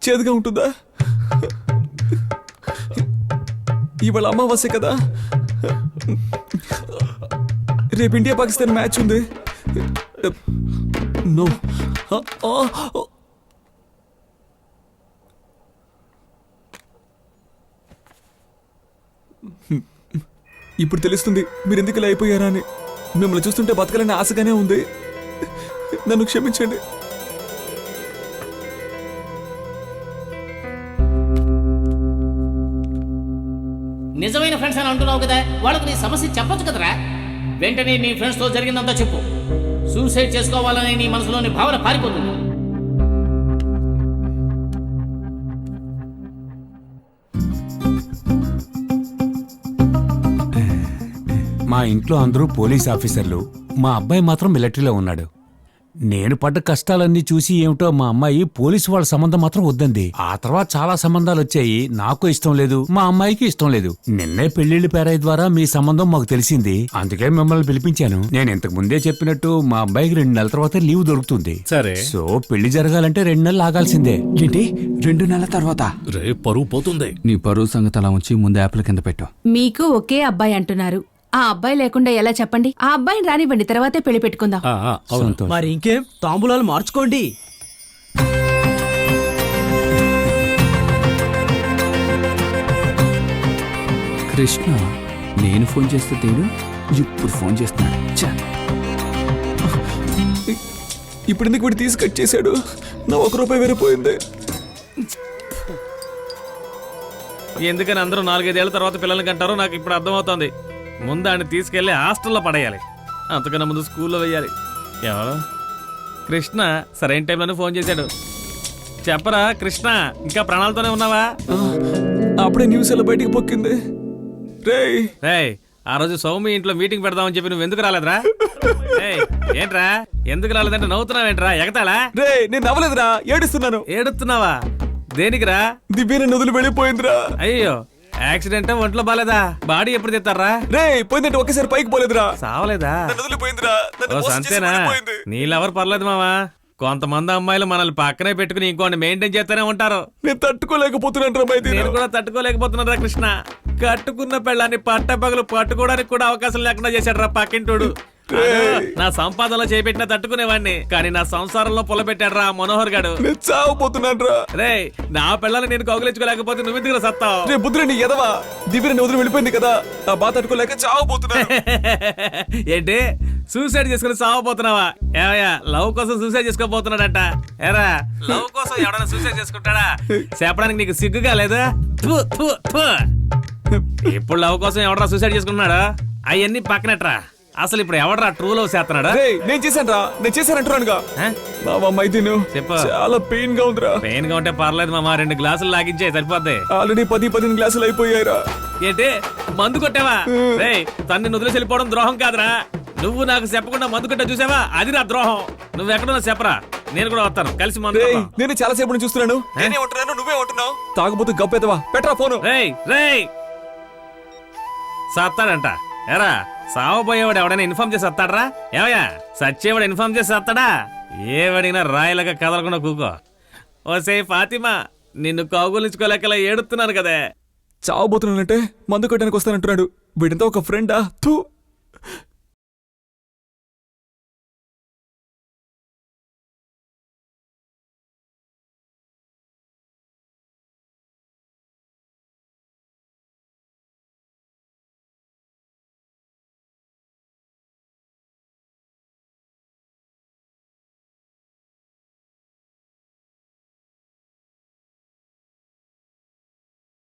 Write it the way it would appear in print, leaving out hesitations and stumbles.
చేదుగా ఉంటుందా? ఇవాళ అమావాస్య కదా, రేపు ఇండియా పాకిస్తాన్ మ్యాచ్ ఉంది. నో, ఇప్పుడు తెలుస్తుంది మీరు ఎందుకు ఇలా అయిపోయారా అని. మిమ్మల్ని చూస్తుంటే బతకాలని ఆశగానే ఉంది. నన్ను క్షమించండి. నిజమైన ఫ్రెండ్స్ అని అంటున్నావు కదా, వాళ్ళకు నీ సమస్య చెప్పొచ్చు కదరా. వెంటనే నీ ఫ్రెండ్స్తో జరిగిందంతా చెప్పు. సూసైడ్ చేసుకోవాలని నీ మనసులోని భావన పారిపోతుంది. మా ఇంట్లో అందరూ పోలీస్ ఆఫీసర్లు, మా అబ్బాయి మాత్రం మిలిటరీలో ఉన్నాడు. నేను పడ్డ కష్టాలన్నీ చూసి ఏమిటో మా అమ్మాయి పోలీసు వాళ్ళ సంబంధం మాత్రం వద్దంది. ఆ తర్వాత చాలా సంబంధాలు వచ్చాయి. నాకు ఇష్టం లేదు, మా అమ్మాయికి ఇష్టం లేదు. నిన్నే పెళ్లిళ్ల పేరాయి ద్వారా మీ సంబంధం మాకు తెలిసింది. అందుకే మిమ్మల్ని పిలిపించాను. నేను ఇంతకు ముందే చెప్పినట్టు మా అబ్బాయికి 2 నెలల తర్వాత లీవ్ దొరుకుతుంది. సరే, సో పెళ్లి జరగాలంటే 2 నెలలు ఆగాల్సిందే. ఏంటి 2 నెలల తర్వాత? రేపు పరువు పోతుంది. నీ పరువు సంగతి అలా ఉంచి ముందు యాప్ల కింద పెట్టు. మీకు ఒకే అబ్బాయి అంటున్నారు. ఆ అబ్బాయి లేకుండా ఎలా చెప్పండి? ఆ అబ్బాయిని రానివ్వండి, తర్వాతే పెళ్లి పెట్టుకుందాం. సంతోష్. మరి ఇంకేం, తాంబూలాలు మార్చుకోండి. కృష్ణ నేను ఫోన్ చేస్తే తేడు ఇప్పుడు ఫోన్ చేస్తున్నాడు. ఇప్పుడు ఎందుకు వీడు తీసి కట్ చేశాడు? నా ₹1 వేరే పోయింది. ఎందుకని అందరూ 4-5 ఏళ్ల తర్వాత పిల్లల్ని కంటారో నాకు ఇప్పుడు అర్థమవుతోంది. ముందు ఆయన తీసుకెళ్లి హాస్టల్లో పడేయాలి, అంతకన్నా ముందు స్కూల్లో వెయ్యాలి. ఎవరు? కృష్ణ సరైన టైంలోనే ఫోన్ చేశాడు. చెప్పరా కృష్ణ, ఇంకా ప్రాణాలతోనే ఉన్నావా? అప్పుడే న్యూస్ ఎలా బయటికి పొక్కింది. రేయ్, ఆ రోజు సౌమి ఇంట్లో మీటింగ్ పెడదామని చెప్పి నువ్వు ఎందుకు రాలేదురా? ఏంట్రా ఎందుకు రాలేదంటే నవ్వుతున్నావేంట్రా? ఎగతాళా? నేను నవ్వలేదురా, ఏడుస్తున్నాను. ఏడుస్తున్నావా? దేనికిరా? దివ్య నదులు వెళ్ళిపోయిందిరా. అయ్యో, యాక్సిడెంట్, ఒంట్లో బాలేదా? బాడీ ఎప్పుడు తెస్తారా? పోయిందంటే ఒకేసారి పైకి పోలేదురా. సావలేదా? అంతేనా? నీళ్ళెవరు పర్లేదు మావా. కొంతమంది అమ్మాయిలు మనల్ని పక్కనే పెట్టుకుని ఇంకోటి మెయింటైన్ చేస్తూనే ఉంటారు. నేను తట్టుకోలేకపోతున్నాను. నేను కూడా తట్టుకోలేకపోతున్నారా కృష్ణ. కట్టుకున్న పెళ్ళాన్ని పట్టపగలు పట్టుకోవడానికి కూడా అవకాశం లేకుండా చేశాడు రా పక్కింటోడు. నా సంపాదనలో చేపెట్టినా తట్టుకునేవాడిని, కానీ నా సంసారంలో పొలబెట్టాడు రా మనోహర్ గాడు. చావపోతున్నాను రా. రే, నా పిల్లల్ని నేను కౌగిలించుకోలేకపోతే నువ్వెందుకు సత్తావు? రే బుద్ధుని ఎదవా, దివ్య వదిలి వెళ్ళిపోయింది కదా, ఆ బాధ తట్టుకోలేక చావపోతున్నా. ఏంటి, సూసైడ్ చేసుకుని చావపోతున్నావా? ఏవయ్యా, లవ్ కోసం సూసైడ్ చేసుకోబోతున్నాడట. ఏరా, లవ్ కోసం ఎవడైనా సూసైడ్ చేసుకుంటాడా? చెప్పడానికి నీకు సిగ్గుగా లేదా? ఇప్పుడు లవ్ కోసం ఎవడరా సూసైడ్ చేసుకున్నాడా? అవన్నీ పక్కనట్రా. అసలు ఇప్పుడు ఎవడరా ట్రూ లవ్ చేస్తున్నాడా? నేను చేశానంటున్నానుగా. చెప్పు. చాలా పెయిన్ గా ఉందిరా. పెయిన్ గా ఉంటే పర్లేదు మామ, 2 గ్లాసులు లాగించే సరిపోద్ది. ఆల్రెడీ 10-15 గ్లాసులు అయిపోయాయిరా. ఏంటి, మందు కొట్టావా? రే, తన్ని వదిలేసి వెళ్ళిపోవడం ద్రోహం కాదురా. నువ్వు నాకు చెప్పకుండా మందు కొట్టా చూసావా, అది నా ద్రోహం. నువ్వు ఎక్కడున్నా చెప్పరా, నేను కూడా వస్తాను, కలిసి మందు. నేను చాలా సేపు నుంచి చూస్తున్నాను. నేనే ఉంటున్నాను, నువ్వే ఉంటున్నావు. తాగబోతు గప్పెదవా, పెట్రా ఫోను. రేయ్ సత్తాడంట. ఎరా, సావబోయేవాడు ఎవడైనా ఇన్ఫార్మ్ చేసి వస్తాడరా? ఏమయ్యా, సచ్చేవాడు ఇన్ఫార్మ్ చేసి వస్తాడా? ఏవాడినా రాయలాగా కదలకుండా కూకో. ఓసే ఫాతిమా, నిన్ను కౌగులించుకోలేకలా ఏడుతున్నాను కదే. చావబోతున్నానంటే మందు కొట్టడానికి వస్తానంటున్నాడు. వీడంతా ఒక ఫ్రెండా?